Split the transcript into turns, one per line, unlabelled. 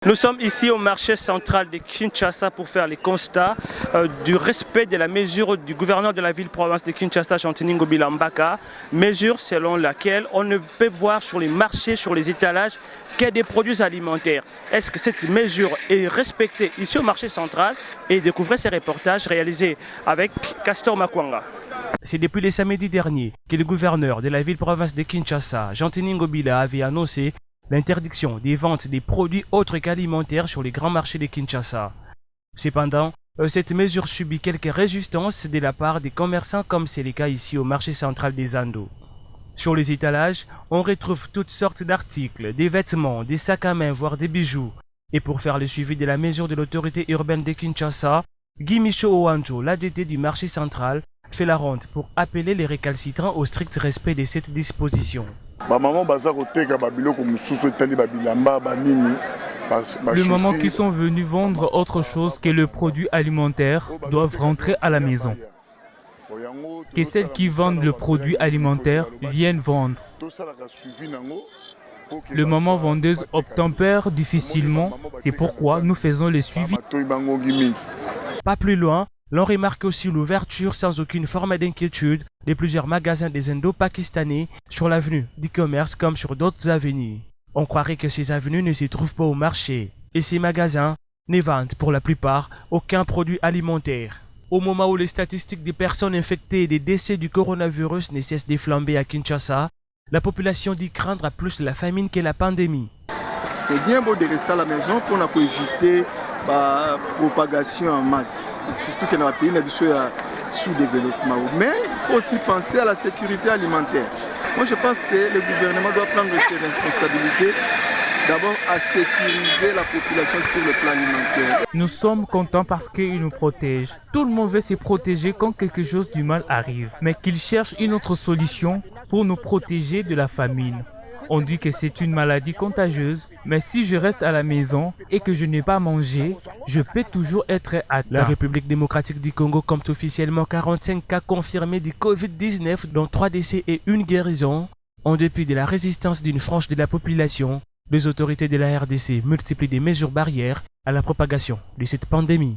Nous sommes ici au marché central de Kinshasa pour faire les constats du respect de la mesure du gouverneur de la ville-province de Kinshasa, Jean-Denis Ngobila Mbaka, mesure selon laquelle on ne peut voir sur les marchés, sur les étalages, que des produits alimentaires. Est-ce que cette mesure est respectée ici au marché central? Et découvrez ces reportages réalisés avec Castor Makwanga. C'est depuis le samedi dernier que le gouverneur de la ville-province de Kinshasa, Jean-Denis Ngobila, avait annoncé l'interdiction des ventes des produits autres qu'alimentaires sur les grands marchés de Kinshasa. Cependant, cette mesure subit quelques résistances de la part des commerçants comme c'est le cas ici au marché central des Andos. Sur les étalages, on retrouve toutes sortes d'articles, des vêtements, des sacs à main, voire des bijoux. Et pour faire le suivi de la mesure de l'autorité urbaine de Kinshasa, Guy Michaud Owanjo, l'ADT du marché central, fait la ronde pour appeler les récalcitrants au strict respect de cette disposition.
Le
moment qu'ils sont venus vendre autre chose que le produit alimentaire doivent rentrer à la maison. Que celles qui vendent le produit alimentaire viennent vendre. Le moment vendeuse obtempère difficilement, c'est pourquoi nous faisons le suivi.
Pas plus loin, l'on remarque aussi l'ouverture sans aucune forme d'inquiétude de plusieurs magasins des Indo-Pakistanais sur l'avenue du commerce comme sur d'autres avenues. On croirait que ces avenues ne se trouvent pas au marché et ces magasins ne vendent pour la plupart aucun produit alimentaire. Au moment où les statistiques des personnes infectées et des décès du coronavirus ne cessent de flamber à Kinshasa, la population dit craindre plus la famine que la pandémie.
C'est bien beau de rester à la maison pour éviter la propagation en masse, et surtout que dans le pays sous-développement. Mais il faut aussi penser à la sécurité alimentaire. Moi je pense que le gouvernement doit prendre ses responsabilités, d'abord à sécuriser la population sur le plan alimentaire.
Nous sommes contents parce qu'ils nous protègent. Tout le monde veut se protéger quand quelque chose du mal arrive, mais qu'ils cherchent une autre solution pour nous protéger de la famine. On dit que c'est une maladie contagieuse, mais si je reste à la maison et que je n'ai pas mangé, je peux toujours être atteint.
La République démocratique du Congo compte officiellement 45 cas confirmés du Covid-19, dont 3 décès et 1 guérison. En dépit de la résistance d'une frange de la population, les autorités de la RDC multiplient des mesures barrières à la propagation de cette pandémie.